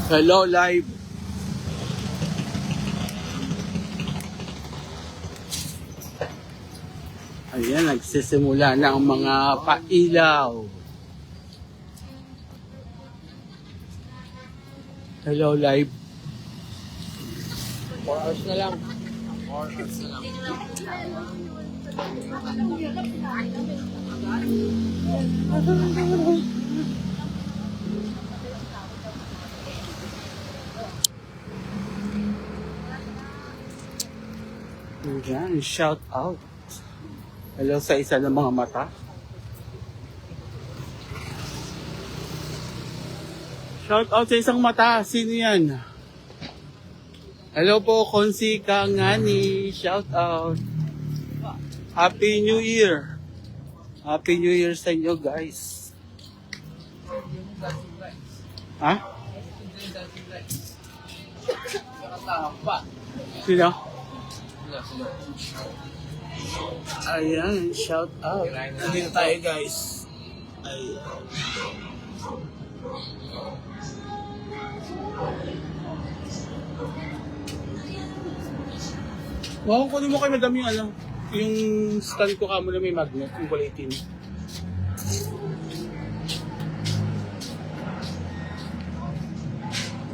Hello, live. Ayan, nagsisimula na ang mga pailaw. Hello, live. 4 hours na lang. 4 hours na lang. Ayan, shout out. Hello sa isa ng mga mata. Shout out sa isang mata. Sino yan? Hello po, Konsi Kangani. Shout out. Happy New Year. Happy New Year sa inyo, guys. Ha? Sino? Ayan, shout out. Nandito tayo, guys. Ayan. Wow, kunin mo kay madam yung ano, yung stand ko kamo na may magnet, yung kulay itim.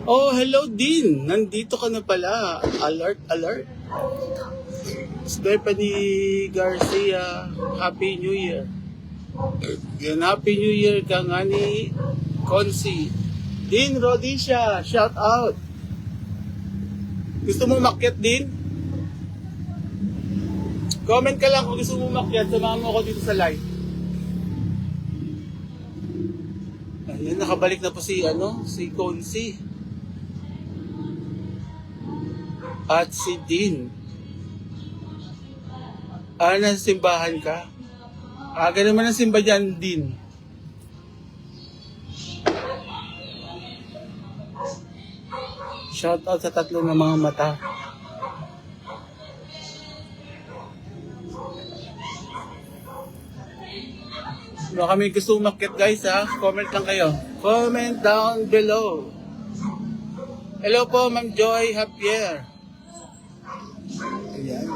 Oh, hello Dean! Nandito ka na pala. Alert, alert. Stephanie Garcia, Happy New Year. Yan, Happy New Year ka nga ni Konsi. Dean Rodicia, shout out. Gusto mo makyat, Dean? Comment ka lang kung gusto mo makyat. Samahan mo ako dito sa live. Ayan, nakabalik na po si Konsi. At si Dean. Nasa simbahan ka? Aga naman ang simba dyan, Dean. Shout out sa tatlo ng mga mata. Baka may gusto umakyat, guys, ha? Comment lang kayo. Comment down below. Hello po, Ma'am Joy Javier. Ayan.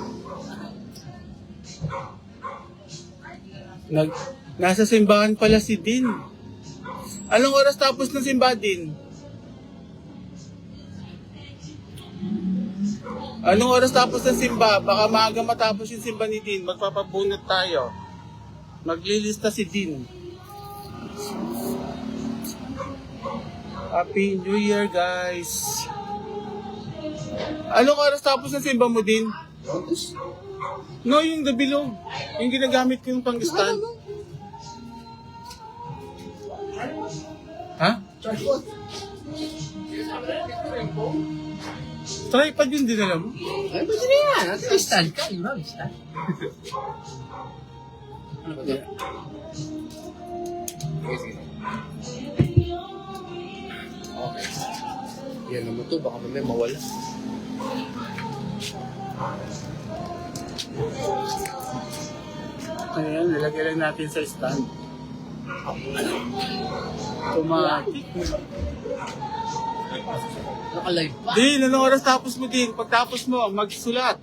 Nasa simbahan pala si Dean. Anong oras tapos ng simbahan, Dean? Anong oras tapos ng simba? Baka maaga matapos yung simba ni Dean. Magpapabunot tayo. Maglilista si Dean. Happy New Year, guys. Anong oras tapos ng simba mo, Dean? No, yung dabilog. Yung ginagamit ko yung pang-stand. Ha? Tripod yun din alam mo? Ay, pwede na yan. At least stand ka. Di ba? Stand. Ano ba ito? Okay. Yan naman ito. Baka may mawala. Ayan, nilagay lang natin sa stand. Automatic. Naka-live pa. Din, anong oras tapos mo, Din? Pagtapos mo, magsulat.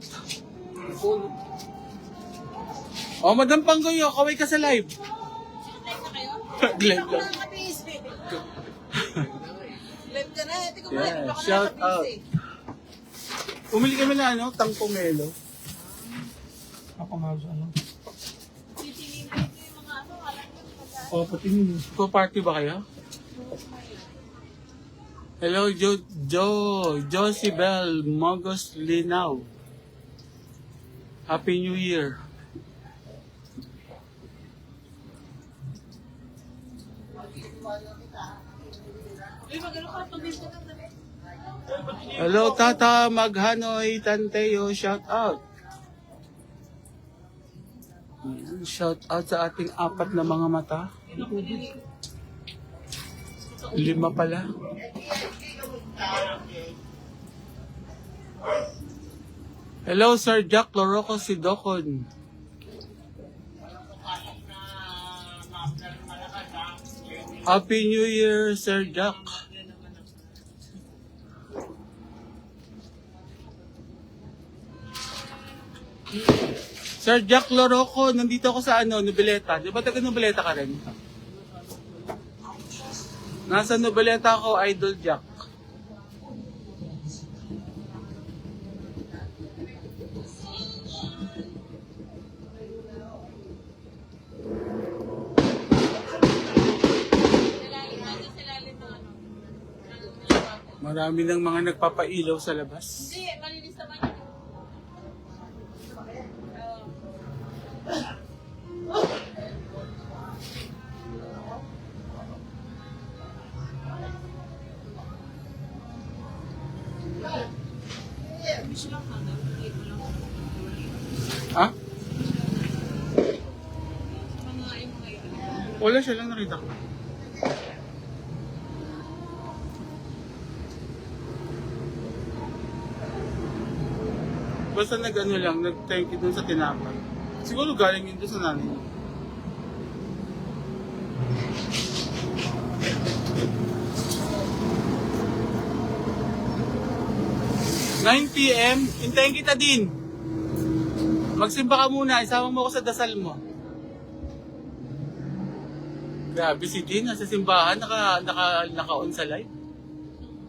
O, Madam Panggoyo, kaway ka sa live. Live lang. Live ka na, hindi ko ba? Yeah, Baka shout nakabisi. out. Pumili kami na tangpomelo. Ako mahal sa ano? Titingin ko yung mga alam mo, O, patingin. Pa-party ba kayo? Hello, Josibel Mogos Linaw. Happy New Year. Hello, Tata Maghanoy Tanteo, shout out. Ayan, shout out sa ating apat na mga mata. 5 pala. Hello, Sir Jack Loroco Sidocon. Happy New Year, Sir Jack. Sir Jack Loroco, nandito ako sa Noveleta. Di ba taga Noveleta ka rin? Nasa Noveleta ako, Idol Jack. Marami ng mga nagpapailaw sa labas. Hindi, malinis naman yun. Ha? Wala siya lang nakita ko. Basta nag-ano lang, nag-thank you dun sa tinapay. Siguro galing yun dun sa nanay niya. "9 PM, hintayin kita din. Magsimba ka muna, isama mo ako sa dasal mo." Grabe si Dean, nasa simbahan, naka-on sa live.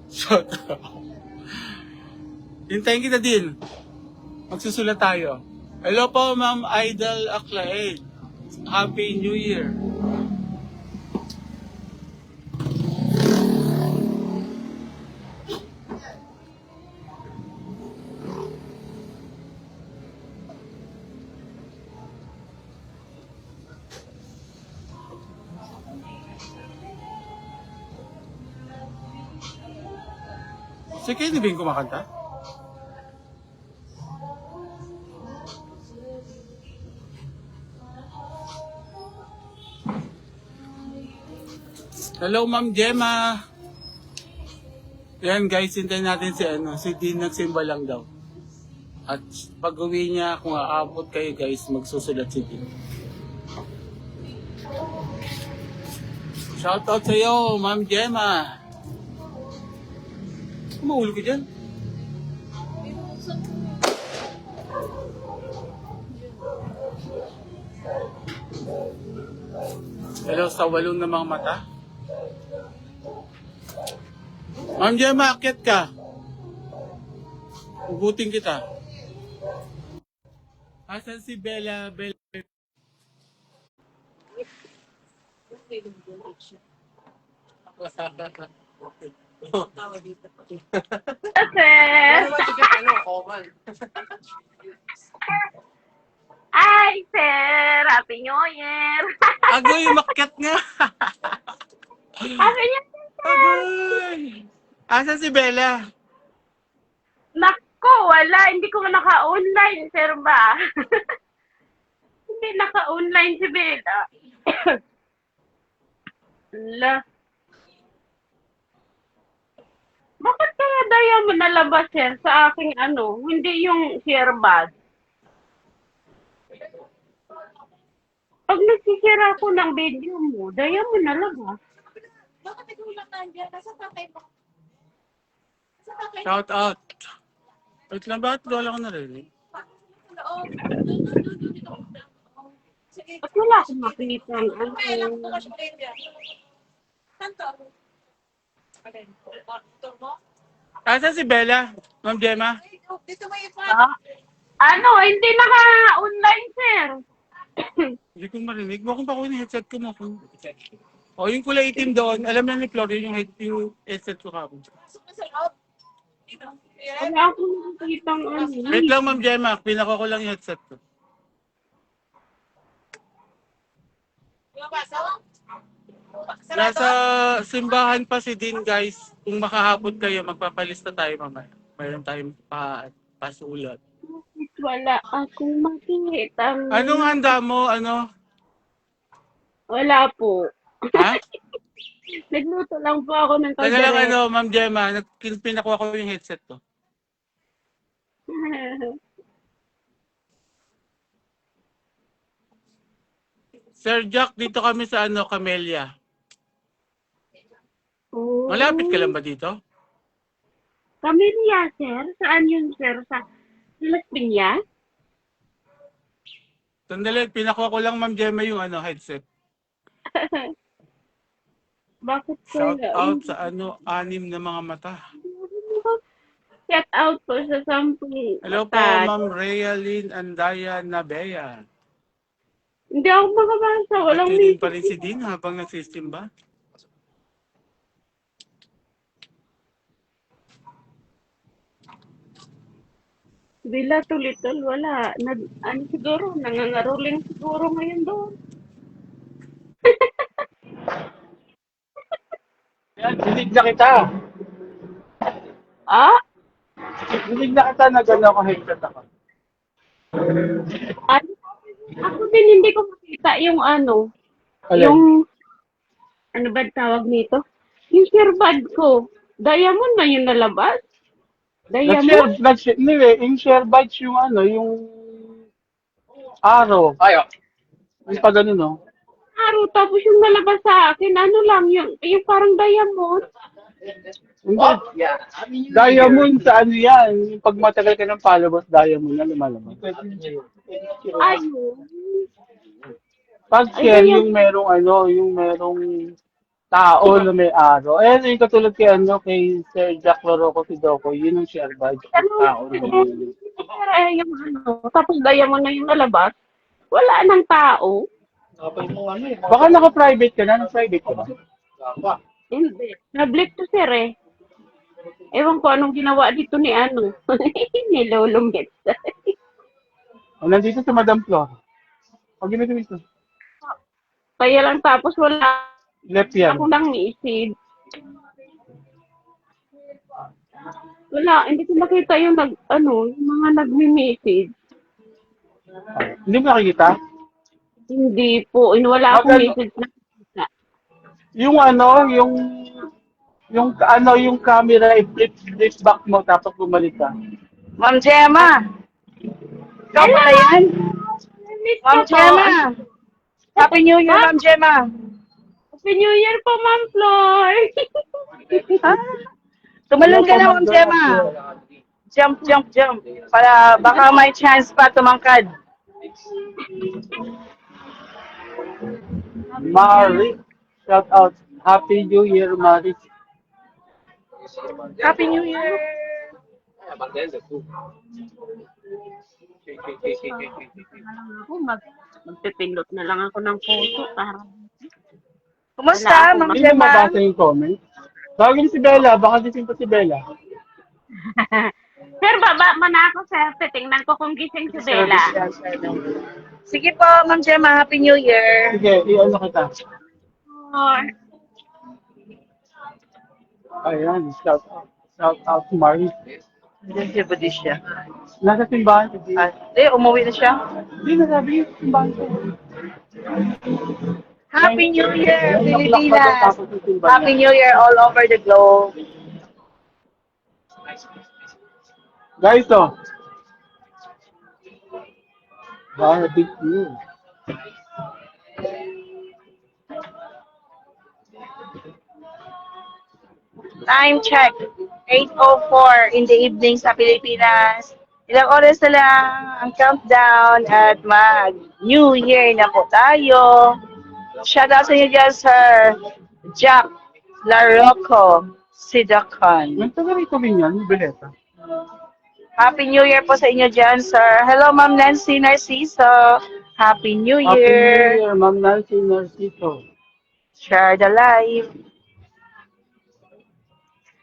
Shut up. Hintayin kita din. Magsusulat tayo. Hello po, Ma'am Idol Aclaid. Happy New Year. Si Kenny ba yung kumakanta? Hello, Ma'am Gemma. Yan guys, hintayin natin si Dean nagsimba lang daw. At pag uwi niya, kung aabot kayo guys, magsusulat si Dean. Shoutout sa iyo, Ma'am Gemma. Mahulog ka dyan. Hello sa walong na mga mata. Ma'am Gemma, akyat ka. Ugutin kita. Asan si Bella? Bella. Sir! Ay, sir! Happy New Year! Agoy, makyat nga. Happy New Year, sir! Agoy. Asan si Bella? Nako, wala. Hindi ko naka-online, sir ba? Hindi naka-online si Bella. Ala. Bakit kaya daya mo nalabas, sir, sa aking hindi yung share Pag nagsishare ako ng video mo, daya mo nalabas. Bakit ikaw lang nandiyan? Nasa tatay mo. Nasa tatay mo. Shout out. Wait lang, bakit wala ko narinig? Loob. Sige. At wala akong makita ng Kaya lang po kasi kayo dyan. Kanto. Okay. Ito mo? Asan si Bella? Ma'am Gemma? Dito mo yung Hindi naka-online, sir. Hindi ko marinig. Mukhang pa ko yung headset ko mo. O, yung kulay itim doon, alam na ni Flory yung headset ko kapon. sa loob. Dito. Yan. Wala akong nakikita ng Wait lang, Ma'am Gemma. Pinako ko lang yung headset ko. Yung pasok? Nasa simbahan pa si Dean, guys. Kung makahapon kayo, magpapalista tayo mamaya. Mayroon tayong pasulat. Wala akong makita. Anong handa mo? Wala po. Ha? Nagluto lang po ako ng Taga lang kaldereta. Ma'am Gemma. Pinakuha ko yung headset ko. Sir Jack, dito kami sa ano, Camellia. Oh. Malapit ka lang ba dito? Pamilya, sir? Saan yun, sir? Sa Las Piñas? Sandali, pinakuha ko lang Ma'am Gemma yung ano, headset. Bakit, sir? Shout out sa ano, 6 na mga mata. Shout out po sa 10 Hello po, mata. Ma'am Realyn Andaya Nabea. Hindi ako makabasa. Walang Nagtinin pa message. rin si Dean habang nagsisimba. Bila tulitol, wala. Ano siguro, nangangaruling siguro ngayon doon. Yan, dinig na kita. Ah? Dinig na kita na gano'n ako headset ako. Ano? Ako din hindi ko makita yung ano. Alin? Yung, ano ba tawag nito? Yung earbud ko. Diamond na yung nalabas. Diamond? Yung share bites yung ano, yung araw. Ayo. Yung pa ganun, no? Araw, tapos yung nalabas sa akin, ano lang, yung parang diamond. Hindi. Diamond sa ano yan. Yung pag matagal ka ng followers, diamond na lumalabas. Ayun. Pag Ay, yan, kaya- yung merong ano, yung merong tao na may araw. Ayan, yung katulad kay ano, kay Sir Jack Loroco Sidoco, yun yung share bites. Tao na may Yung ano, tapos diamond na yung nalabas. Wala nang tao. Baka naka-private ka na, naka-private ka ba? Hindi. Na-blip to sir eh. Ewan ko anong ginawa dito ni ano. Ni Lolo Mets. O, nandito sa Madam Flor. Pag ginagawa ito, Kaya lang tapos wala left yan. ako nang message. Wala, hindi ko makita yung yung mga nagme-message. Hindi mo nakikita? Hindi po, wala akong Magano- message na nakita. Yung ano, yung camera, i-flip back mo, tapos bumalik ka. Ma'am Gemma! Ikaw pala yan? Miss Ma'am ko po. Gemma! Happy New Year, Ma'am Gemma! Happy New Year po, Ma'am Floor! Ah, tumalon ka na, Ma'am Gemma! Jump, jump, jump. Para baka may chance pa tumangkad. Mari, shout out. Happy New Year, Mari. Happy New Year! Magpipindot na lang ako ng photo para Kumusta, Wala Ma'am Hindi mo Gemma? mabasa yung comment. Tawagin si Bella, baka gising pa si Bella. Sir, baba mo na ako, sir. Tingnan ko kung gising si Bella. Sige po, Ma'am Gemma. Happy New Year! Sige, i-ano kita. Oh, Ayan, shout out. Shout out to Mari. Diyan si Budisha. Nasa simbahan. Umuwi na siya. Hindi na sabi yung simbahan ko. Happy New Year, Naglakbay Pilipinas! tapos yung simbahan Happy niya. New Year all over the globe. Guys, oh. Barbie news. Time check, 8:04 in the evening sa Pilipinas. Ilang oras na lang ang countdown at mag-New Year na po tayo. Shout out sa inyo dyan, Sir Jack Larocco Sidacon. Nagtaga rito rin yan, yung bileta. Happy New Year po sa inyo dyan, sir. Hello, Ma'am Nancy Narciso. Happy New Happy New Year. Year, Ma'am Nancy Narciso. Share the live.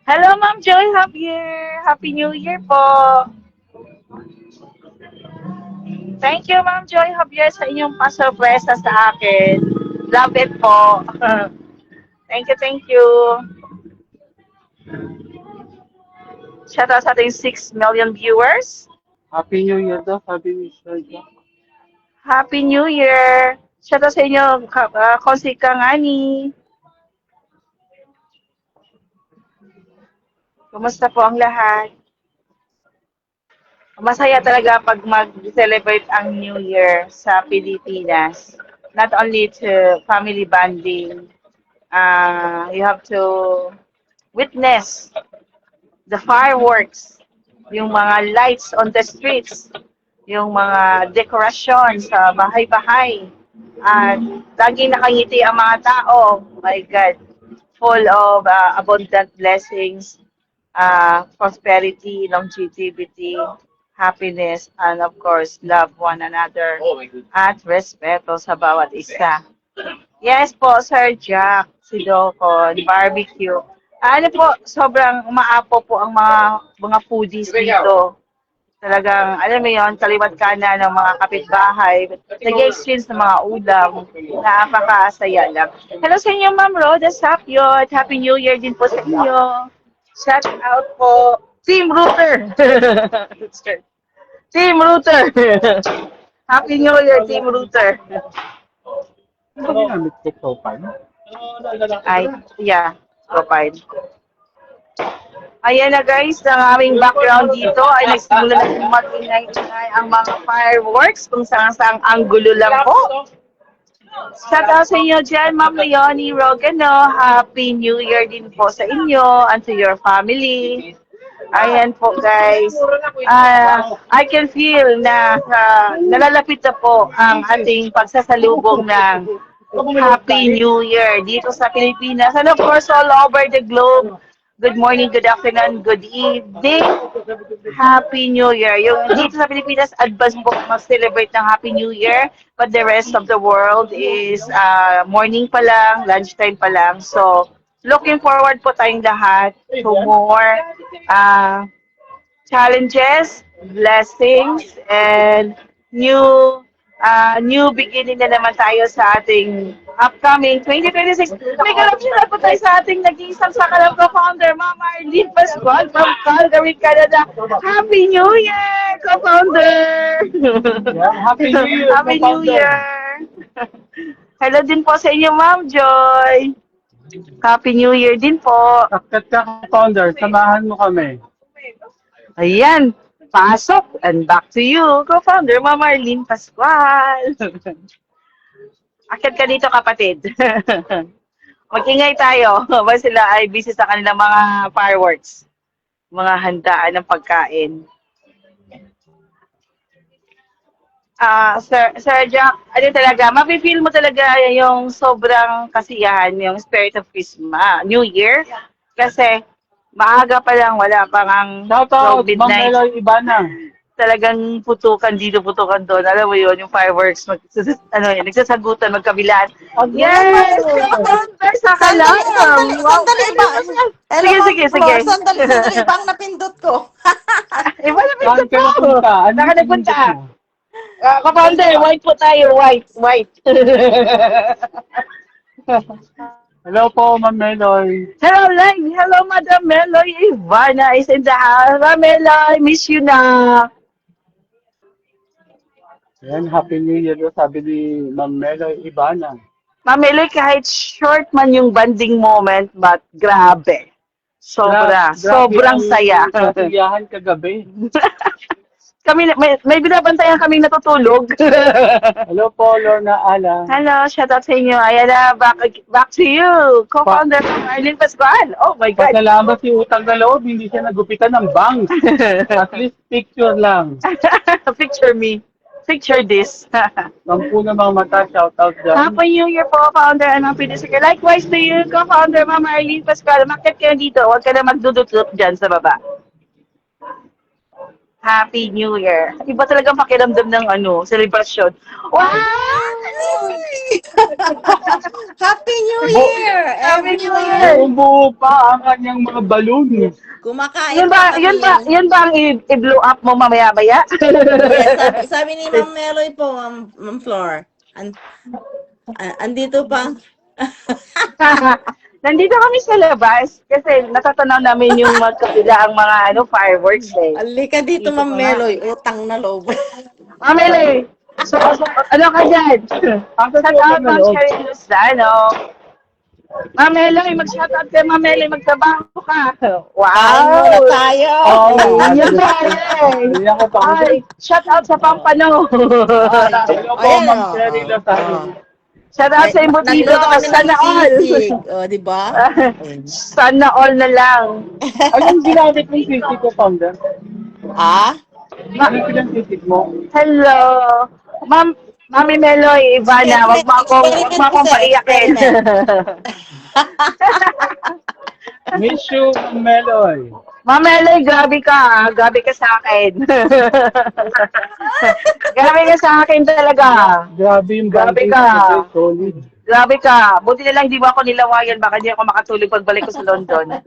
Hello, Ma'am Joy Javier. Happy New Year po. Thank you, Ma'am Joy Javier, sa inyong pasurpresa sa akin. Love it po. Thank you, thank you. Shout out sa ating 6 million viewers. Happy New Year daw, sabi ni Sir Jack. Happy New Year. Shout out sa inyo, Konsi Kangani. Kumusta po ang lahat? Masaya talaga pag mag-celebrate ang New Year sa Pilipinas. not only to family bonding, you have to witness the fireworks, yung mga lights on the streets, yung mga dekorasyon sa bahay-bahay. At laging nakangiti ang mga tao. My God, full of abundant blessings, prosperity, longevity, happiness, and of course, love one another at respeto sa bawat isa. Yes po, Sir Jack, si Docon, barbecue. Ano po, sobrang umaapo po ang mga foodies dito. Talagang, alam mo yun, kaliwat kanan ng mga kapitbahay. Nag-exchange ng mga ulam. Napakasaya lang. Hello sa inyo, Ma'am Rhoda Sapyot. Happy New Year din po sa inyo. Shout out po. Team Router. Team Router. Happy New Year, Team Router. Ano ba ginamit ko profile? Ay, yeah, profile. Ayan na guys, ang aming background dito ay nagsimula na mag-ingay-ingay ang mga fireworks kung saan-saang anggulo lang po. Shout out sa inyo dyan, Ma'am Leonie Rogano. Happy New Year din po sa inyo and to your family. Ayan po guys. I can feel na nalalapit na po ang ating pagsasalubong ng Happy New Year dito sa Pilipinas and of course all over the globe. Good morning, good afternoon, good evening. Happy New Year. Yung dito sa Pilipinas, advance po mag-celebrate ng Happy New Year. But the rest of the world is morning pa lang, lunchtime pa lang. So, looking forward po tayong lahat to more challenges, blessings, and new beginning na naman tayo sa ating upcoming 2026. May kalapsinan po tayo sa ating nag-iisang sa Kalab co-founder, Ma'am Arlene Pascual from Calgary, Canada. Happy New Year, co-founder! Happy New Year! Happy New Year! Hello din po sa inyo, Ma'am Joy. Happy New Year din po. Akit ka, founder, samahan mo kami. Ayan, pasok and back to you, co-founder, Ma'am Arlene Pascual. Akit ka dito, kapatid. Mag-ingay tayo. Ba sila ay busy sa kanilang mga fireworks, mga handaan ng pagkain. Sir Jack, ano talaga, mapifeel mo talaga yung sobrang kasiyahan, yung spirit of Christmas, New Year. Kasi maaga pa lang, wala pang ang Shout out, Ma'am midnight. Eloy Ibana. Talagang putukan dito, putukan doon. Alam mo yun, yung fireworks, nagsasagutan, magkabilaan. Yes! Saka lang! Sandali ba? Sige. Sandali, bang napindot ko. Iba na Saan ka napunta? Ano Saan ka yung nagpunta? pinindot mo? Kapounder, white po tayo, white. Hello po, Ma'am Eloy. Hello, Lang. Hello, Madam Meloy. Ivana is in the house. Ma'am Meloy, miss you na. Yan, Happy New Year, sabi ni Ma'am Eloy Ibana. Ma'am Meloy, kahit short man yung banding moment, but grabe. Sobrang saya. Kasiyahan kagabi. Kami, may binabantayan kaming natutulog. Hello po, Lorna Ala. Hello, shout out sa inyo. Ayan na, back to you. Co-founder ng Arlene Pascual. Oh my God. Pasalamat si Utang na Loob, hindi siya nagupitan ng bank. At least picture lang. Picture me. Picture this. Mampu na mga mata, shout out dyan. Happy New Year po, founder and happy New Year. Likewise to you, co-founder, Ma'am Arlene Pascual. Makit kayo dito. Huwag ka na magdudut-dut dyan sa baba. Happy New Year. Iba talagang pakiramdam ng celebration. Wow! Happy New Year! Happy New Year! Buo pa ang kanyang mga balloon. Kumakain Yun ba ang i-blow up mo mamaya-maya? Yes, sabi ni Ma'am Meloy po, Ma'am Flor. Andito pa. Nandito kami sa labas kasi natatanaw namin yung magkapila ang mga fireworks eh. Alika dito, Ma'am Meloy. Utang na loob. Ma'am Meloy, so, ano ka dyan? Shout out, Ma'am Sherry Luzano. Ma'am Meloy, mag-shout out kay Ma'am Meloy, magtrabaho ka. Kain Wow! muna tayo. Yun tayo Hindi ako pa. Ay, shout out sa Pampano. Hello po, Ayan, Ma'am oh. Sherry Lozano. Shout out sa embutido. Nagluto kami ng Sana all. sisig. O, di ba? Ayun. Sana all na lang. Anong ginamit mong sisig ko, founder? Ah? Anong pinang-sisig mo? Hello. Mami Meloy, Ivana, wag mo akong paiyakin. Miss you, Meloy. Ma'am Meloy, grabe ka. Grabe ka sa akin. Grabe ka sa akin talaga. Grabe yung Grabe banding ka. ko, solid. Grabe ka. Buti na lang hindi mo ako nilawayan. Baka di ako makatulog pagbalik ko sa London.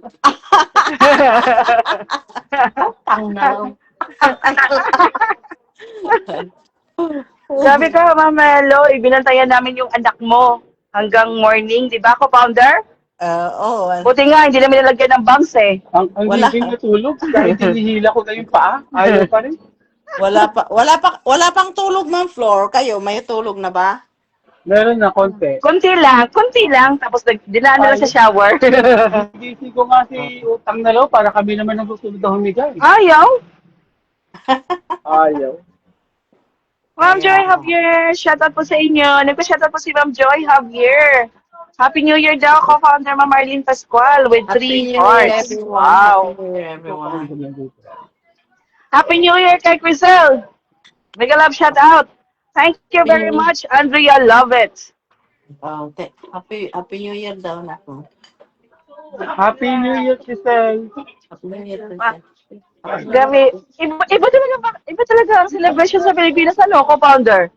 Tangnaw. Grabe ka, Ma'am Meloy. Binantayan namin yung anak mo hanggang morning. Di ba, co-founder? Oo. Buti nga, hindi namin nilagyan ng bangs eh. Ang Wala. living natulog, kahit hinihila ko na yung paa, ayaw pa rin. Wala pang tulog ng floor. Kayo, may tulog na ba? Meron na konti. Konti lang. Tapos dinaan na lang sa shower. Gising ko nga si Utang na Law para kami naman ang gusto na humiga. Ayaw. Ayaw. Ma'am Joy Javier, shoutout po sa inyo. Nagpa-shoutout po si Ma'am Joy Javier. Happy New Year daw, co-founder Ma'am Marlene Pascual with 3 hearts. Wow. Happy New Year, everyone. Happy New Year kay Crisel. Mega love shoutout. Thank you very much, Andrea. Love it. Oh, Happy New Year daw na po. Happy New Year, Giselle. Happy New Year. Grabe. Iba talaga ang celebration sa Pilipinas, ano, co-founder?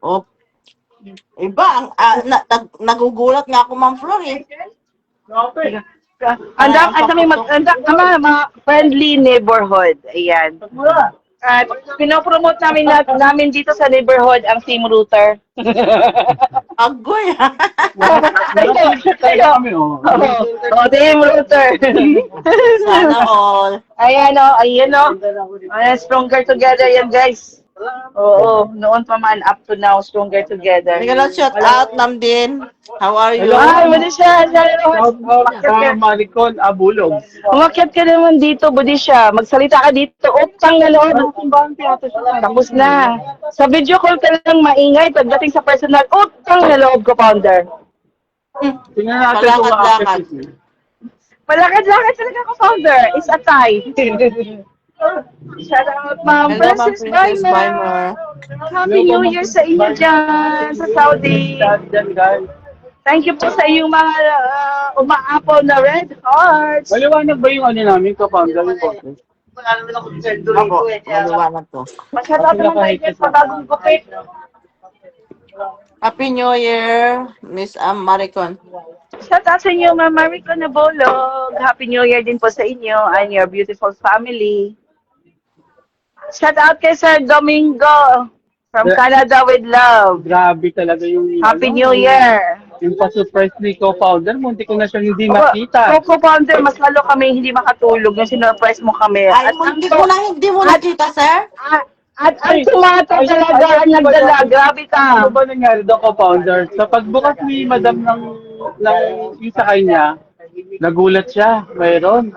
Oh, iba, nagugulat nga ako, Ma'am Flor, eh. Mga friendly neighborhood. Ayan. At pinopromote namin dito sa neighborhood ang Team Router. Agoy, Tayo kami, oh. Oh, Team Router. Sana all. Ayan o. Ayan, stronger together yan, guys. Oo, noon pa man, up to now, stronger together. Mega love shout out, Namdin. How are you? Ay, mali siya. Shout out sa Maricon Abulog. Umakyat ka naman dito, Budisha. Magsalita ka dito. Utang na loob. Tapos na. Sa video call ka lang maingay. Pagdating sa personal, utang na loob ko, founder. Tingnan natin kung Palakad-lakad. makakapit. Palakad-lakad talaga ko, founder. It's a tie. Shout out, Ma'am Hello, Ma'am Princess Princess Weimer. Weimer. Happy New Year sa inyo dyan, sa Saudi. Dyan, guys. Thank you po sa inyong mga umaapaw na red hearts. Maliwanag ba yung ano namin, kapanggal yung boses? Ako, maliwanag to. Shout out naman kayo dyan sa bagong gupit. Happy New Year, Miss Maricon. Shout out sa inyo, Ma'am Maricon Nabolog. Happy New Year din po sa inyo and your beautiful family. Shout out kay Sir Domingo from Canada with love. Grabe talaga yung... Happy New Year. Yung pa-surprise ni co-founder, munti ko na siyang hindi makita. Coco Pounder, mas lalo kami hindi makatulog nung sinurprise mo kami. Ay, hindi mo nakita, sir? At ang tomato talaga ang nagdala. Grabe ka. Ano ba nangyari doon, co-founder? Sa pagbukas ni madam ng yung sa kanya, nagulat siya. Mayroon.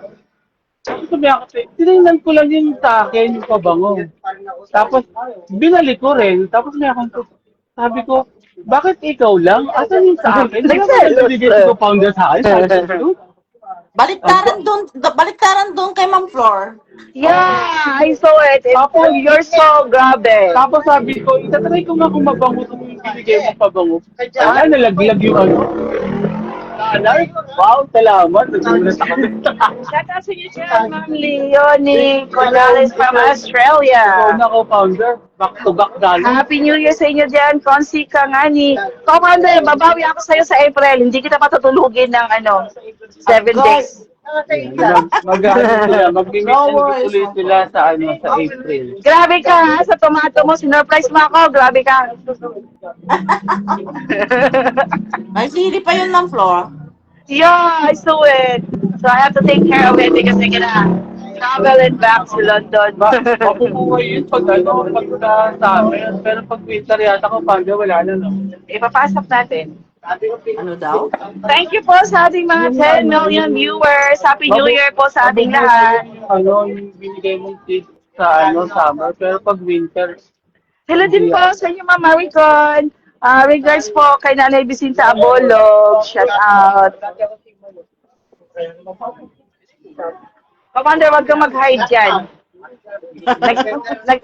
Sabi ako, tinignan ko lang yung sa akin, yung pabango. Tapos, binalik ko rin. Tapos may akong, sabi ko, bakit ikaw lang? Asan yung sa akin? Nagsasabi ko founder sa akin. Baliktaran doon kay Ma'am Flor. Yeah, I saw it. You're so grabe. Tapos sabi ko, itatry ko nga kung mabango itong binigay mong pabango. Ay, nalaglag yung ano. Nanay, wow, salamat. Nagulat ako. Shout out sa inyo dyan, Ma'am Leonie Corrales from Australia. Ikaw na co-founder, back to back dali. Happy New Year sa inyo dyan, Consi Kangani. Co-founder, babawi ako sa'yo sa April. Hindi kita patutulugin ng 7 days. Mag-meet ulit sila sa April. Grabe ka ha, sa tomato mo, sinurprise mo ako. Grabe ka. May sili pa yun, Ma'am Flor. Yeah, I saw it. So I have to take care of it because I'm gonna travel it back to London. Mapupuhay yun pag sa summer. Pero pag winter yata ko, pag wala na, no? Ipapasok natin. Ano daw? Thank you po sa ating mga 10 million viewers. Happy New Year po sa ating lahat. Ano, yung binigay mong tip sa summer. Pero pag winter, Hello din po sa inyo, Ma'am Maricon. Regards po kay Nanay Bisinta Abolog. Shout out. Commander, wag kang mag-hide dyan.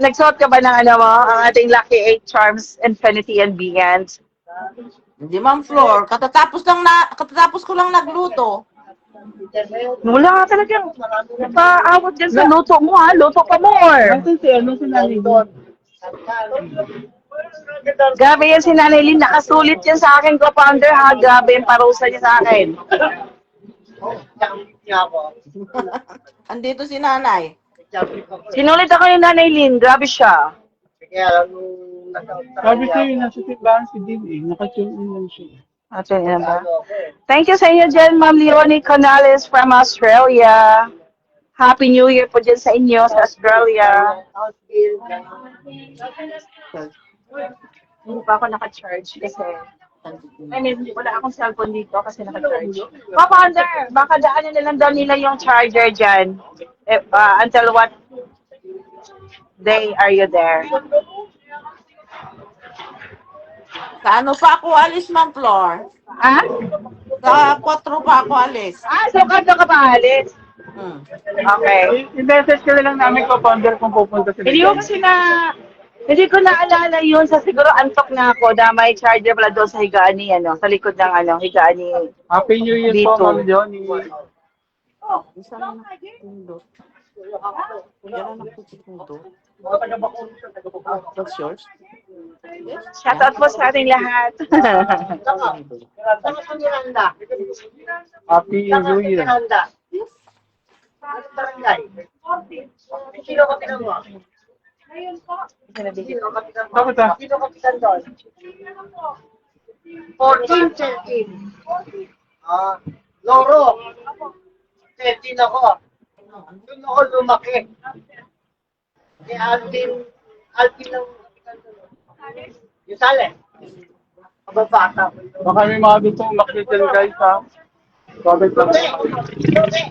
Nagsuot ka ba ng ano mo? Ang ating Lucky 8 Charms, Infinity and Beyond. Hindi, Ma'am Flor. Katatapos ko lang nagluto. Wala ka talagang paawat dyan sa luto mo ha. Luto pa more. Ano si Nanay Lynn? Grabe yan si Nanay Lynn. Nakasulit yan sa akin, co-founder ha. Grabe yung parusa niya sa akin. Andito si nanay. Sinulit ako ni Nanay Lynn. Grabe siya. Sabi sa'yo, nasa simbahan si Din eh. Nakatune in lang siya. Okay, yan ba? Thank you sa inyo dyan, Ma'am Leonie Canales from Australia. Happy New Year po dyan sa inyo sa Australia. Hindi pa ako naka-charge kasi wala akong cellphone dito kasi naka-charge. Papa-under, baka daanan na lang daw nila yung charger dyan. Until what day are you there? Sa ano pa ako alis, Ma'am Flor? Ha? Sa 4 pa ako alis. So kado ka pa alis? Okay. I-message ka na lang namin co-founder kung pupunta sila. Hindi ko naalala yun. Sa siguro antok na ako na may charger pala doon sa higaan ni, sa likod ng higaan ni Happy New Year Dito. po, Ma'am Johnny. Isa lang nagpindot. Yan ang nagpindot. What's yours? Shoutout po sa ating lahat. Happy New Year. Bakit ah? 14, 13. Loro. 13 ako. Doon ako lumaki. Si Alvin ng yung sale. Kababata. Baka may mga gusto umakit dyan guys ha. Bakit lang.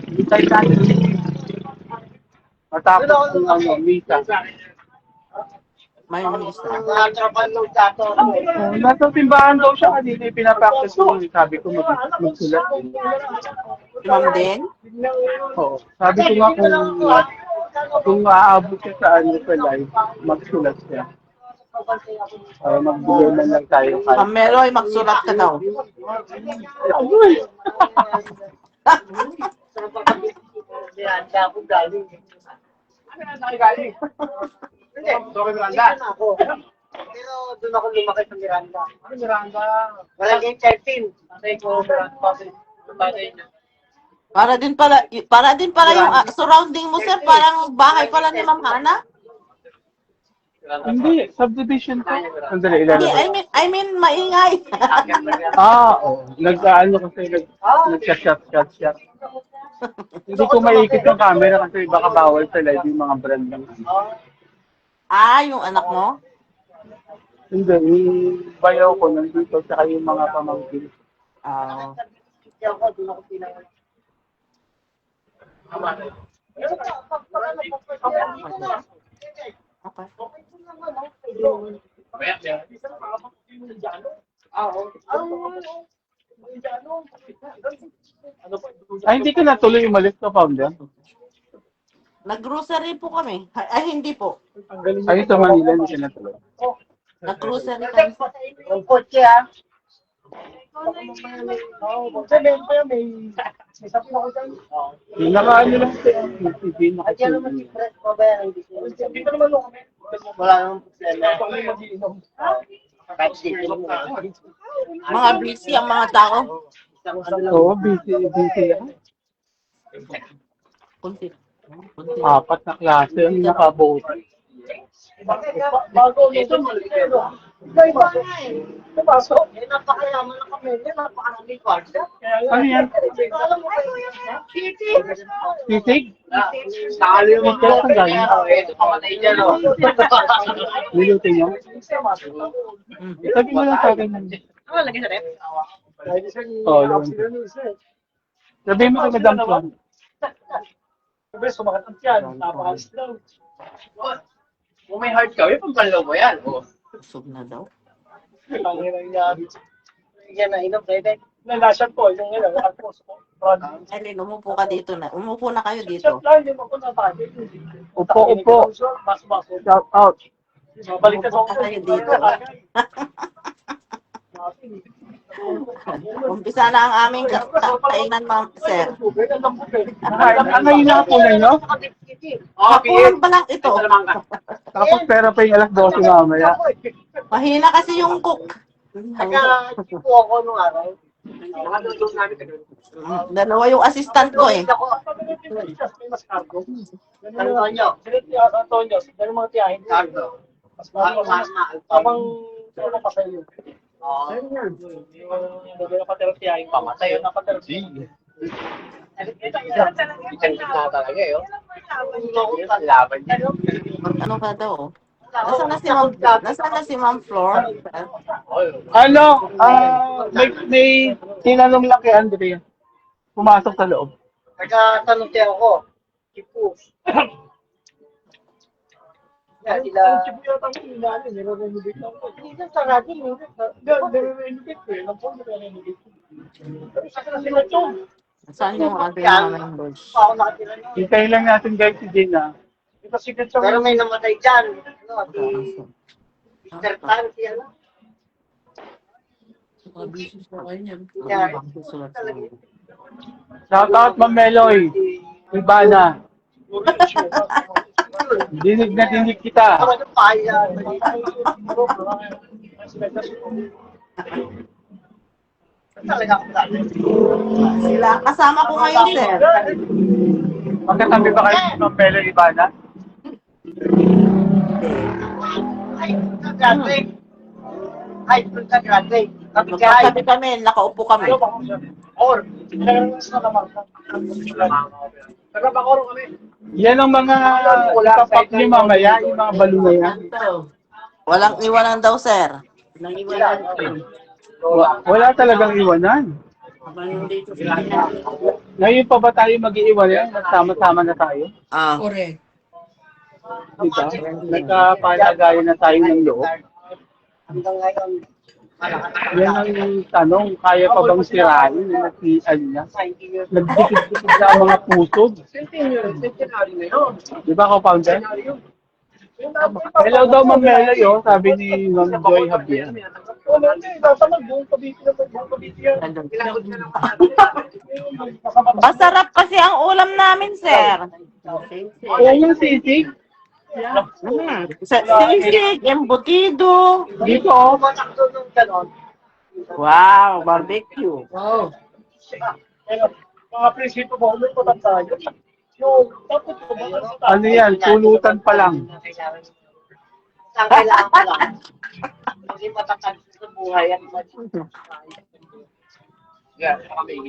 Hindi tayo tayo. Matapos ng misa. May misa. Mga trapano dato. Nasa simbahan daw siya kanina pinapractice ko. Sabi ko magsulat. Ma'am din? Oo. Sabi ko nga kung maaabot siya sa sa live, magsulat siya. Para magbigay man lang tayo. Ma'am Meloy, magsulat ka daw. Miranda ako galing. Hindi, Miranda ako. Pero doon ako lumaki sa Miranda. Miranda? Walang 13. Kasi ko Miranda. Para din pala yung surrounding mo, sir. Parang bahay pala ni Ma'am Hana. Hindi, subdivision ko. Sandali, Hindi, ilalabas. I mean, maingay. Oo. Nag-ano kasi, nag-shot. Hindi ko maikit yung camera kasi baka bawal sa live yung mga brand lang. Yung anak mo? Hindi, yung bayaw ko nandito sa yung mga pamangkin. Ako, doon ako pinangalan. Ay, hindi ka natuloy umalis ka, founder? Nag-grocery po kami. Ay, hindi po. Ay, sa Manila, hindi ka natuloy. Nag-grocery kami. Yung kotse ah. Yung nakaano lang siya, yung TV, Diyan naman si nakatulog. Fred, pabayaran dito. Dito naman ako kami. Wala namang problema. Kahit dito mo. Mga busy ang mga tao. Oo, busy yan. Kunti. 4 na klase ang nakaboto. Bago ito, iba nga eh. Napasok. Napakayaman na kami. Napakaraming kwarto. Ano yan? Alam mo kayo yan? Sisig? Nakali mo Sisig ang galing. Pamatay dyan o. Niluto niyo? Sabi mo lang sa akin. Ano lagay sa rep? Oo, yun. Sabi mo kay Madam Flan. Sumakatang yan. Napakalis daw. Kung may heart ka, may pampalaw mo yan. Busog na daw. Pangilang niya. Yan na, inom, pwede. Nalasan po, yung ilan, ang puso ko. Ellen, umupo ka dito na. Umupo na kayo dito. Shot lang, hindi mo ko nabago. Upo. Mas. Shout out. Balik ka sa Umupo ka kayo dito. Umpisa na ang aming kainan, ma'am, sir. Ang ngayon po na nyo? Kapulang pa lang ito. Tapos pera pa yung alas 12 mamaya. Mahina kasi yung cook. Nag-tipo ako nung araw. Mga lulong namin ka doon. Dalawa yung assistant ko eh. Antonio. Antonio. Dahil mga tiyahin. Cardo. Habang sino pa sa'yo. Yung nakatira tiyahin pamatay. Yung nakatira tiyahin. Talaga yun. Laban niya. Ano ka daw? Nasaan na si Ma'am Flor? Ano? May tinanong lang kay Andrea. Pumasok sa loob. Nagkatanong siya ako. Tipo. Yan sila. Hindi na sa radyo. Saan yung ating mga members? Ako nakatira na. Hintayin lang natin guys si Gina. Pero may namatay dyan. Ano, si Mr. Tan, si ano? Shout out Ma'am Meloy. Ibana. Dinig na dinig kita. Ako yung paya. Talaga ako dati. Sila, kasama ko ngayon, sir. Magkatabi ba kayo ni Ma'am Meloy Ibana? Ay, graduate. High school ka graduate. Sabi ka, ay, Magkatabi kami, nakaupo kami. or, sa naman. Nagpapakoro kami. Yan ang mga itapak niyo mamaya, yung mga balon na yan. Walang iwanan daw, sir. Wala talagang iwanan. Ngayon pa ba tayo mag-iiwanan? Nagsama-sama na tayo. Ah. Diba? Nagkapalagayan na tayo ng loob. Hanggang ngayon, Yan ang tanong, kaya pa bang sirain na nagdikit-dikit na ang mga pusod? centenary na yun. Di ba, co-founder? Hello daw, Ma'am Meloy, sabi ni Ma'am Joy Javier. Masarap kasi ang ulam namin, sir. Oo yung sisig. Sisig, embutido. Dito, Pumatak doon nung ganon. Wow, barbecue. Mga prinsipyo mo, may putak tayo. Yung, tapos ano yan, pulutan pa lang. Saan kailangan ko lang. Hindi matatag sa buhay at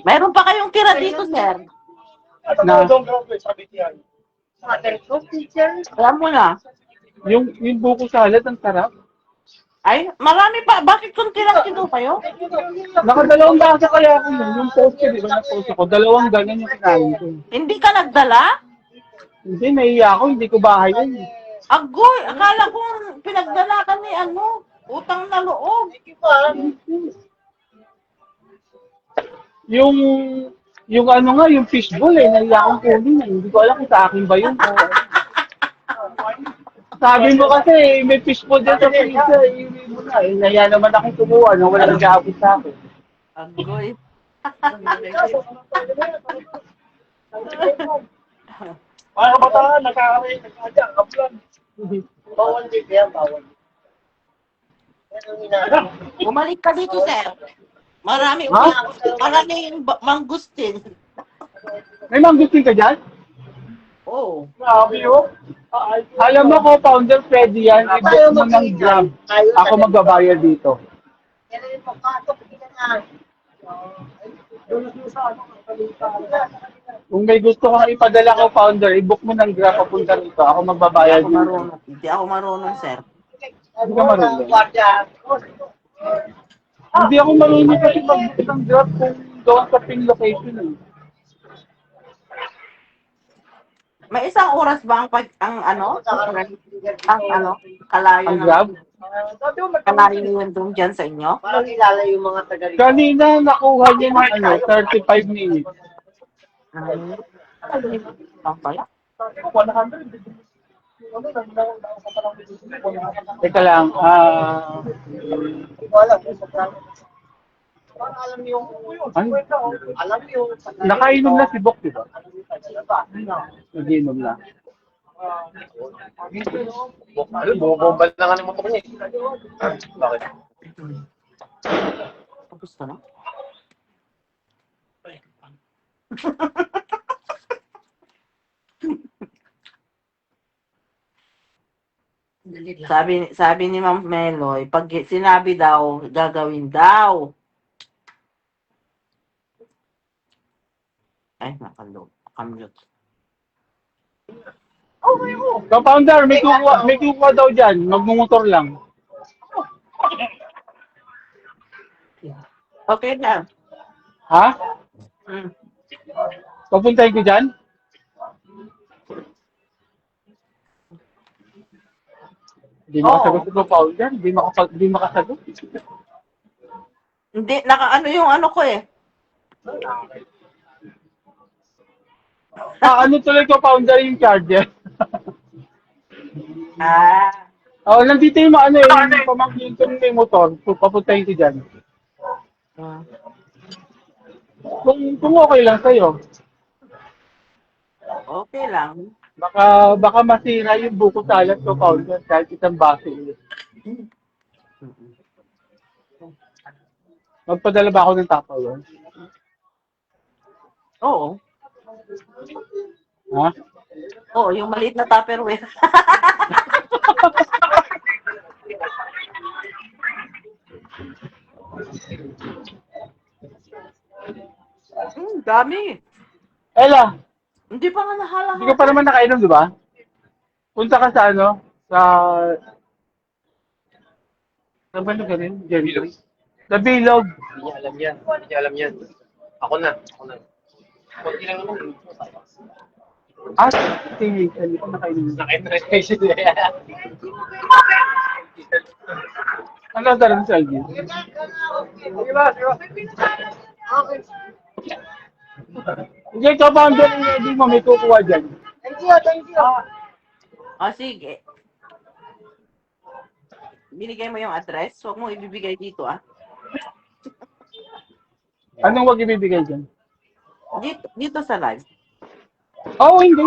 Mayroon pa kayong tira dito, sir. Na, Alam mo na. yung buko salad, ang sarap. Ay, marami pa. Bakit kung tilang kilo kayo? Nakadalawang basa kaya ako yun. Yung post ko, di ba na-post ako? Dalawang ganyan yung kinain ko. Hindi ka nagdala? Hindi, naiiya ako. Hindi ko bahay yun. Agoy, akala ko pinagdala ka ni utang na loob. Yung ano nga, yung fishbowl naiiya akong kunin. Hindi ko alam kung sa akin ba yun. Sabi mo kasi, may fishbowl dyan sa pizza. Iwi mo na. Naiya naman akong kumuha na wala nag-aabot sa akin. Agoy. Mga kabataan, nagkakaroon, nagkakadya, kaplan. Bawal din yan, bawal. Bumalik ka dito, sir. Marami mangustin. May mangustin ka dyan? Oh. Grabe yun. Alam mo ko, founder, pwede yan. I-book mo ng Grab. Ako magbabayad dito. Yan yung pagkatok, hindi na. Kung may gusto kang ipadala ko, founder, i-book mo ng Grab papunta rito. Ako magbabayad dito. Hindi ako marunong, sir. Hindi ka marunong. Hindi ako marunong kasi mag-book ng Grab kung doon sa pin location. May isang oras ba ang kalayo Ang ng Grab? Sabi mo, Kalayo yun doon dyan sa inyo? parang kilala yung mga taga rito. Kanina nakuha niya ng 35 minutes. Ay, ang pala. Sabi ko, 100. Teka lang, Hindi ko alam. Parang alam niyo yung Ano? alam niyo yung nakainom na si Bok, di ba? Ano? Nagiinom na. Bumabal na nga ng motor niya. Bakit? Gusto na? Sabi ni Ma'am Meloy, pag sinabi daw, gagawin daw. Ay, nakamute. Kapounder, may kukuha daw dyan. Magmumotor lang. Okay na. Ha? Mm. Papuntahin ko dyan? Hindi makasagot si Kapounder. Hindi makasagot. Hindi, nakaano yung ano ko eh. Ano tuloy Kapounder yung charger? Ah. Oh, nandito yung yung pamangkin ko may motor. Papuntahin ko dyan. Ah. Kung okay lang sa'yo. Okay lang. Baka masira yung buko salad ko, Kapounder, kahit isang baso. Magpadala ba ako ng Tupperware? Oo. Ha? Oo, yung maliit na Tupperware. Dami. Ella, Hindi pa nga nahala. hindi ka pa naman nakainom, di ba? Punta ka sa Saan ba lugar yun? Bilog. Sa Bilog. Hindi niya alam yan. Hindi niya alam yan. Ako na. Kunti lang naman. Sige, hindi ko nakainom. Naka-impression na yan. Ano ang tarang sa Alvin? Sige ba? Okay. Hindi, Kapounder, hindi mo may kukuha dyan. Thank you. Ah, sige. Binigay mo yung address. Huwag mo ibibigay dito, ah. Anong wag ibibigay dyan? Dito sa live. Hindi.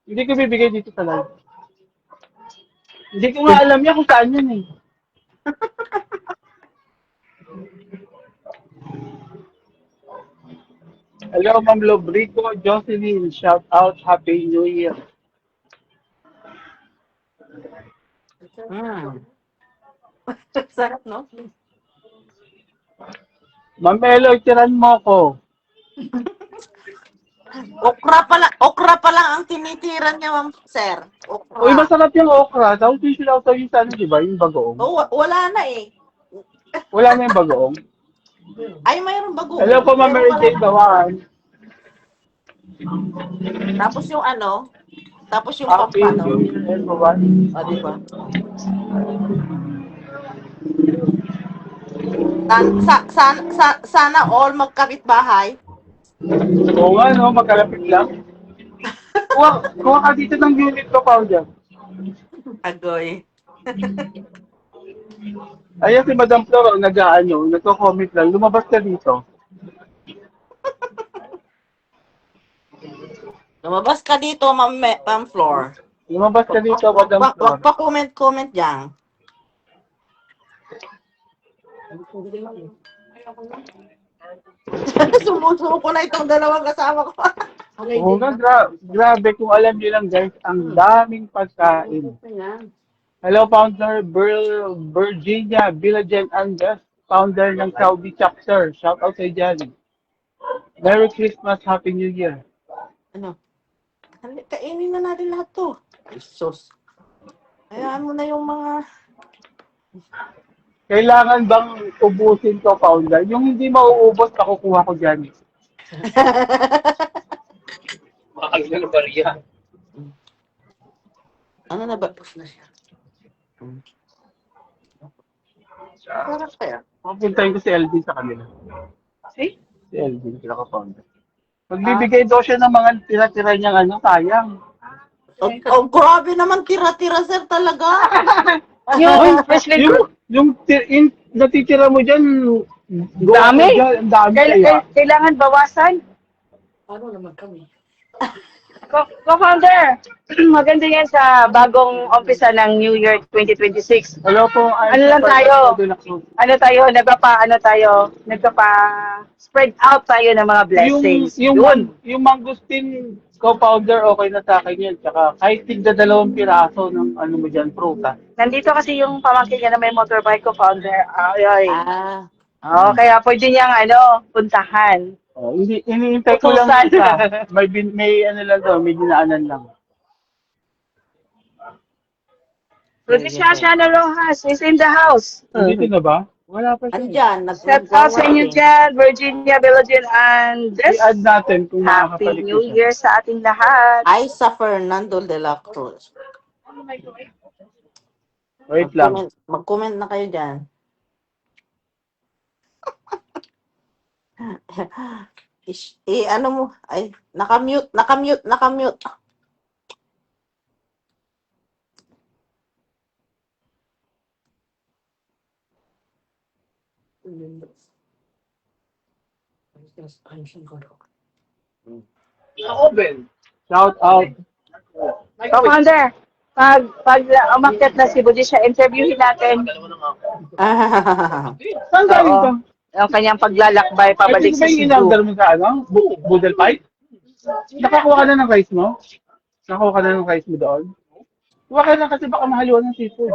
Hindi ko bibigay dito sa live. Hindi ko nga alam yan kung saan yun eh. Hello, Ma'am Lobrico, Jocelyn, shout out, Happy New Year. Sarap, no? Ma'am Elo, tiran mo ko. Okra pa lang ang tinitiran niya, Ma'am Sir. Okra. Uy, masarap yung okra. Tapos yung silaw yung sa di ba? Yung bagoong. Oh, wala na eh. Wala na yung bagoong. Ay, mayroong bago. Hello po, Ma'am Mary Jane Bawan. Tapos yung ano, tapos yung Happy pampano. New Year, everyone. O, di ba? Sana all magkapit-bahay. Oo nga, no? Magkalapit lang. Kuha ka dito ng unit ko, Paudia. Agoy. Ayan si Madam Floro, nagko-comment lang. Lumabas ka dito. Lumabas ka dito, Ma'am Floor. Lumabas ka dito, Madam Wag Floro. pa comment dyan. Sumusuko na itong dalawang kasama ko. Oo nga, grabe kung alam niyo lang guys, ang daming pagkain. Hello, founder Virginia Villagen Angus, founder ng Saudi chapter. Shout out kay Johnny. Merry Christmas, Happy New Year. Ano? Kainin na natin lahat to. Ay, sus. Hayaan mo na yung mga... Kailangan bang ubusin ko, founder? Yung hindi mauubos, makukuha ko dyan. Makakagin ng bariya. Ano na ba? Sarap kaya. Papuntahin ko si LD sa kanila. See? Si LD, sila ka-founder. Magbibigay daw siya ng mga tira-tira niyang ano, sayang. Oh, grabe naman tira-tira, sir, talaga. Yung freshman ko, Yung natitira mo dyan, dami. Ang dami kaya. Kailangan bawasan. Ano naman kami? Co-founder, maganda yan sa bagong umpisa ng New Year 2026. Hello po. Ano lang tayo? Nagpapa-spread out tayo ng mga blessings. Yung mangustin co-founder, okay na sa akin yan. Tsaka kahit tigda 2 piraso ng ano mo dyan, prutas. Nandito kasi yung pamangkin niya na may motorbike co-founder. Ay. Ah, Kaya pwede niyang puntahan. Oh, iniintay ko lang Utusan. isa. May ano lang daw, may dinaanan lang. Rodisha Shana Rojas is in the house. Dito na ba? Wala pa siya. andyan. Shout out sa inyo dyan, Virginia, Belgian, and this. I-add natin kung Happy makakapalik New siya. Year sa ating lahat. Isa Fernando de la Cruz. Wait lang. Mag-comment na kayo dyan. Ano mo? Ay, nakamute. Shout out. Co-founder, pag umakyat na si Budisha, interviewin natin Saan galing to? ang kanyang paglalakbay pabalik Ito sa ba yung Cebu. in-order mo sa ano? Boodle pie? Nakakuha ka na ng rice mo? Nakakuha ka na ng rice mo doon? Kuha ka na kasi baka mahaluan ng seafood.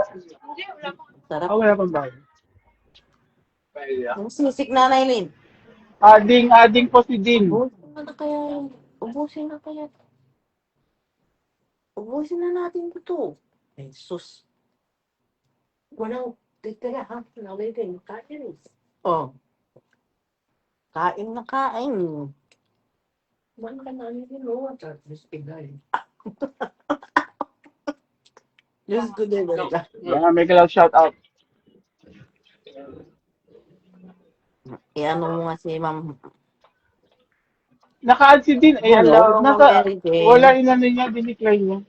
Sarap. Wala pang bahay. Yung sisik na Nailin. Ading po si Dean. Ubusin na kaya. Ubusin na natin ito. Ay, sus. Walang titira ha. Nawitin. Kain. Oh. Kain na kain. Man ka namin yung lowa. Tapos pigay. Diyos ko din. Yeah, make a loud shout out. Ano mo nga si Ma'am. Naka-add si Dean. Ayan, Hello, Ma'am nasa, Mary Jane. wala inano niya, dinicline niya.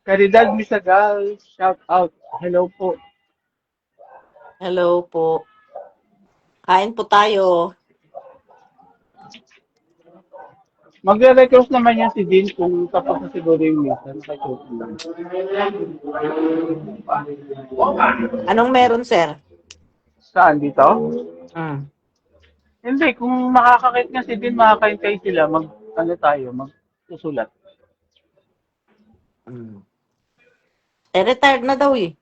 Caridad Misagal, shout out. Hello po. Hello po. Kain po tayo. Magre-request naman yan si Dean kung tapos na siguro yung misa. Naka-shoot lang. Anong meron, sir? Saan dito? Mm. Hindi, kung makakakit nga si Dean, makakaintay sila, magsusulat. Mm. Retired na daw eh.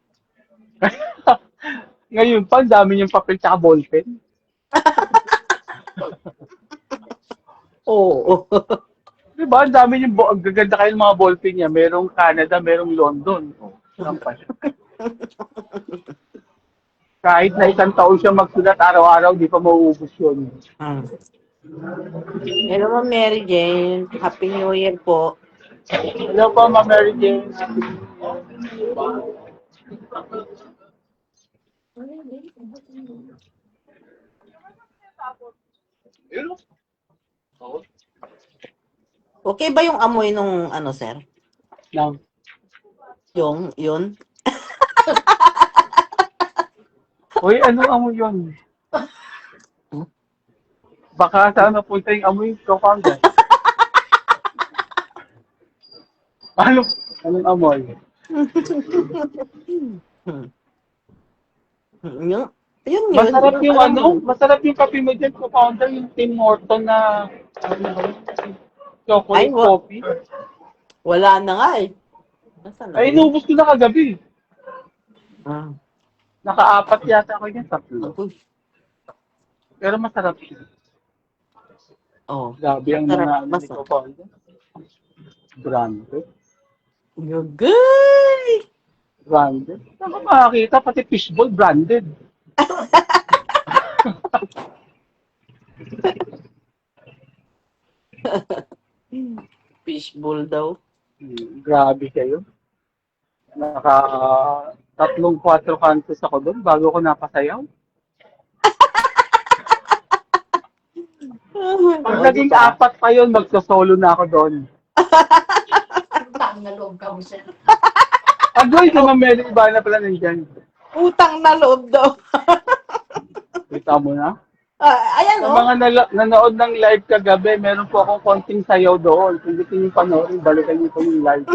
Ngayon pa, ang dami niyang papel tsaka ballpen. Oo. Diba? Ang dami niyang, ang gaganda kayo ng mga ballpen niya. Merong Canada, merong London. Sampal. Kahit na 1 taon siya magsulat araw-araw, di pa mauubos yun. Mm. Hello, Ma'am Mary Jane. Happy New Year po. Hello po, Ma'am Mary Jane. Okay ba yung amoy nung ano, sir? Nang, Yun? uy, ano amoy yun? Baka saan napunta yung amoy co-founder? Anong amoy? Yun. Masarap yung kape mo dyan, co-founder, yung Tim Horton na chocolate Ay, coffee. Wala na nga eh. Nasaan na? Ay, inubos ko na kagabi. Ah. Naka-4 yata ako yan, 3. Uy. Pero masarap siya. Oh. Grabe ang Masarap, mga masarap. co-founder. Grande. Yugay! Branded. Saan ka makakita? Pati fishball branded. Fishbowl daw. Grabe kayo. Naka tatlong 4 kantos ako doon bago ko napasayaw. Pag O, di naging ba? 4 pa yun, magsosolo na ako doon. Utang na loob ka mo siya. Agoy, si Ma'am Mary ba na pala nandyan? Utang na loob daw. Kita mo na? Ayan, Sa oh. mga nanood ng live kagabi, meron po akong konting sayaw doon. Kung gusto niyo panoorin, balikan niyo po yung live.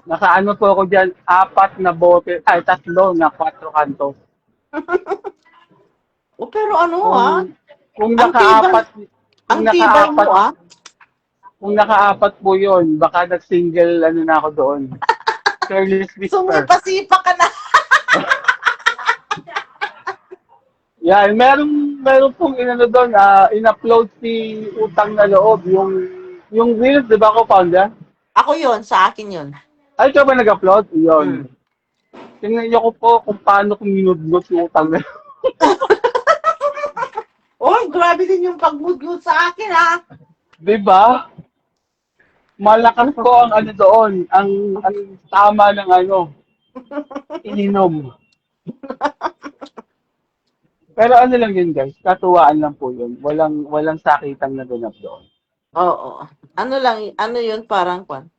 Nakaano po ako dyan, 4 na bote, ay 3 na 4 kantos. Oh, pero ano, Kung Ang tibay, naka-4, kung ang tibay mo, naka-4, kung naka-4 po yun, baka nag-single ano na ako doon. Careless Whisper. Sumipa-sipa ka na. Yan, meron pong inano doon, in-upload si Utang na Loob, yung Reels, di ba ko founder? Ako yun, sa akin yun. Ay, ikaw ba nag-upload? Yun. Hmm. Tingnan niyo ko po kung paano kung minudlot yung Utang na Loob. Oh, grabe din yung pag-mood sa akin, Di ba? Malakas ko ang ano doon, ang tama ng ano, ininom. Pero ano lang yun guys, katuwaan lang po yun. Walang sakitang naganap doon. Oo. Ano yun, parang kwan.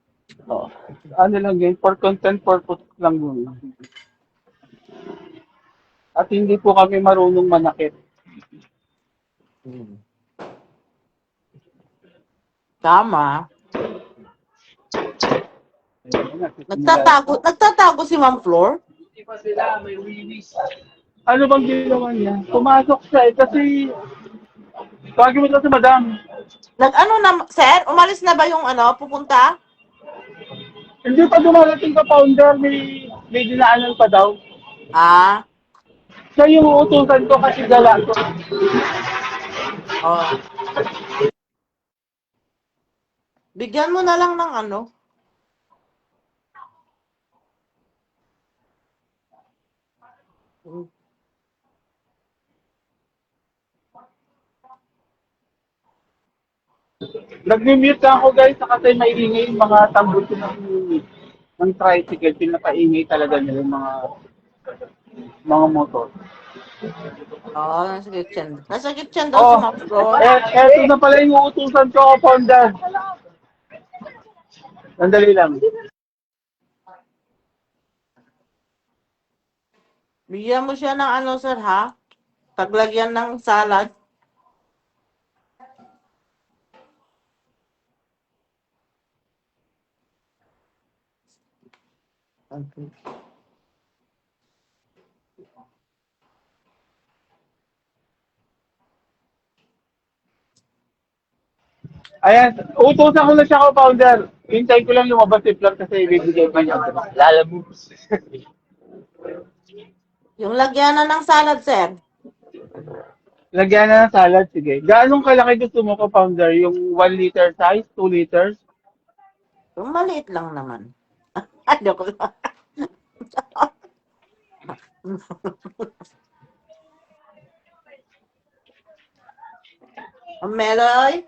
Oo. Ano lang yun, for content purpose lang yun. At hindi po kami marunong manakit. Tama. Ayun na, Nagtatago si Ma'am Flor? Hindi pa sila, may release. Ano bang ginawa niya? Pumasok siya kasi tawagin mo ito si madam. Nag-ano na, sir? Umalis na ba yung pupunta? Hindi pa dumarating ka founder, may dinaanan pa daw. Ah, Siya yung uutusan ko kasi gala ko. oh. Bigyan mo na lang ng Nag-mute lang ako guys kasi maingay yung mga tambol ko ng tricycle. Pinapaingay talaga nila yung mga motor. nasa kitchen. Nasa kitchen daw si Oh, Ma'am Flor. eto na pala yung uutusan ko, founder. Sandali lang. Bigyan mo siya ng sir, ha? Paglagyan ng salad. Okay. Ayan, utusan ko na siya ko, founder. Hintay ko lang lumabas si Flor kasi ibibigay pa niya. Lalabos. Yung lagyan na ng salad, sir. Lagyan na ng salad, sige. Gaanong kalaki gusto mo ko, founder? Yung 1 liter size, 2 liters? Yung maliit lang naman. Ano ko lang. Meloy?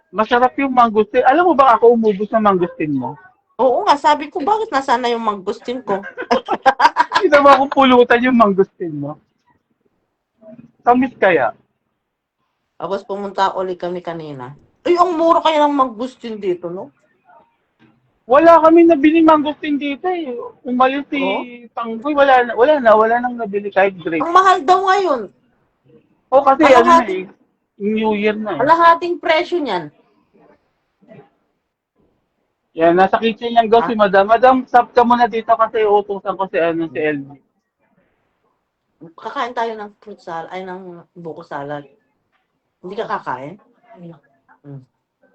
Masarap yung mangustin. Alam mo ba ako umubos ng mangustin mo? Oo nga, sabi ko, bakit nasana yung mangustin ko? Hindi naman akong pulutan yung mangustin mo. Tamis kaya? Tapos pumunta ulit kami kanina. Ay, ang mura kaya ng mangustin dito, no? Wala kami nabili mangustin dito eh. Umalis si Oh? Pangboy, wala nang nabili kahit grape. Ang mahal daw ngayon. O kasi Kalahati. New Year na eh. Kalahating presyo niyan. Yan, nasa kitchen yung go si Madam. Madam, stop ka muna dito kasi utusan ko si LV. Kakain tayo ng fruit salad, ay ng buko salad. Hindi ka kakain?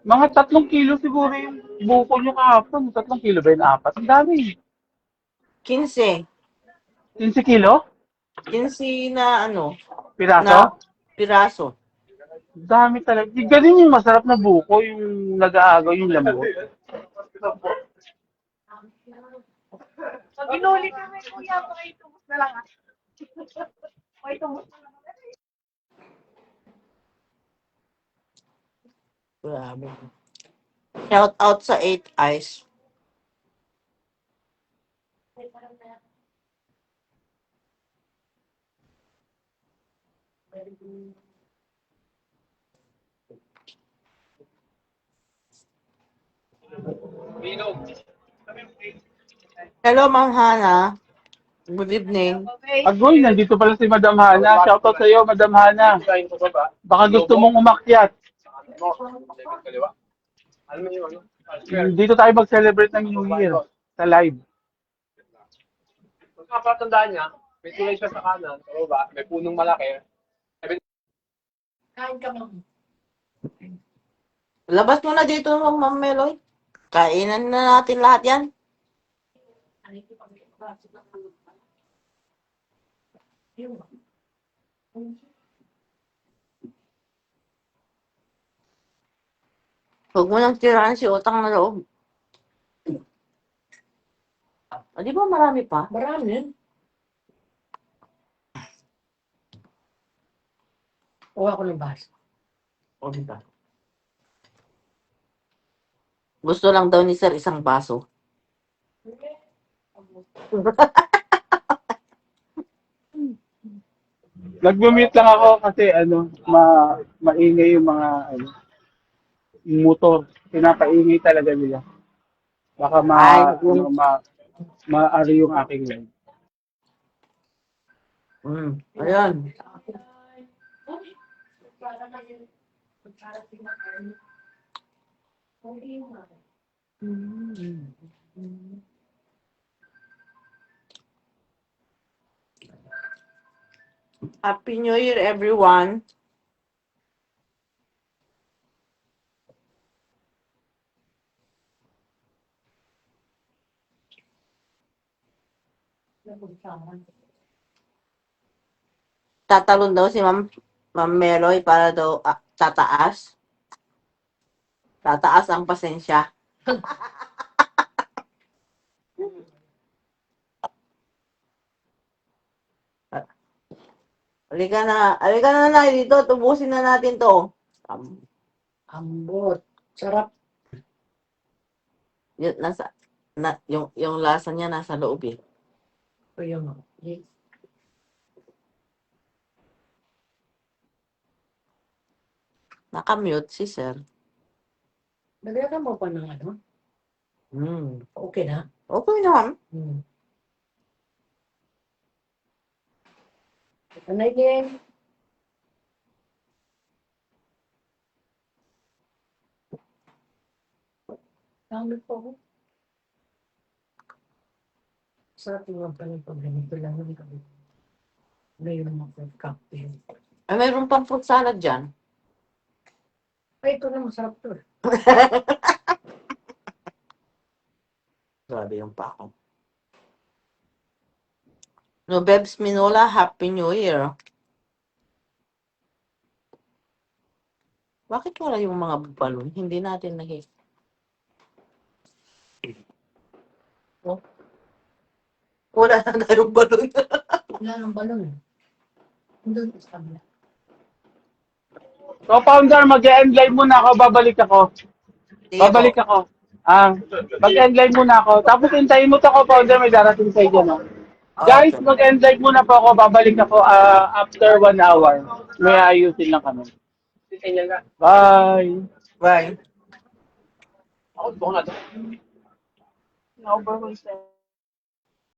Mga 3 kilo siguro yung buko nyo kahapon. 3 kilo ba yun? 4? Ang dami. 15. 15 kilo? 15 na Piraso? na piraso. Ang dami talaga. Ganun yung masarap na buko, yung nag-aagaw yung lambot. Pag inuli kami, kuya, pakitubos na lang pakitubos na lang. Grabe. Shout out sa 8 Eyes. Hello, Ma'am Hana. Good evening. Agoy, nandito pala si Madam Hana. Shoutout sa iyo, Madam Hana. Baka gusto mong umakyat. Dito tayo mag-celebrate ng New Year sa live. Pagkakatandaan niya, may tulay siya sa kanan, sa baba, may punong malaki. Kain ka, Ma'am. Labas mo na dito, Ma'am Meloy. Kainan na natin lahat yan. Huwag mo nang tiraan si Utang na loob. Di ba marami pa? Marami yun. Kuha ko ng baso. O, diba? Gusto lang daw ni Sir isang baso. Nag-mute lang ako kasi maingay yung mga yung motor. Pinapaingay talaga nila. Baka maari yung aking live. Ayan. Happy New Year, everyone. Tatalon daw si Ma'am Meloy para daw tataas. Tataas ang pasensya. Halika na dito, tubusin na natin to. Ambot, sarap. Yung lasa niya nasa loob eh. Nakamute si Sir. Naglagan mo pa ng ano? Okay na? Okay naman. Ano yun? Tawag po ako. Sarap yung pala pag ganito lang yung gabi. Ngayon mo sa cocktail. Ay, mayroon pang fruit salad dyan. Ay, ito na masarap to. Grabe yung pako. No, Bebs Minola, Happy New Year. Bakit wala yung mga balon? Hindi natin nakita. Oh. Wala na tayong balon. Wala nang balon. Doon sa kabila. So, founder, mag-end live muna ako. Babalik ako. Mag-end live muna ako. Tapos hintayin mo to ako, founder. May darating sa inyo, no? Guys, mag-end live muna po ako. Babalik ako after 1 hour. May ayusin lang kami. Bye! Bye. Ako, buko na to. Over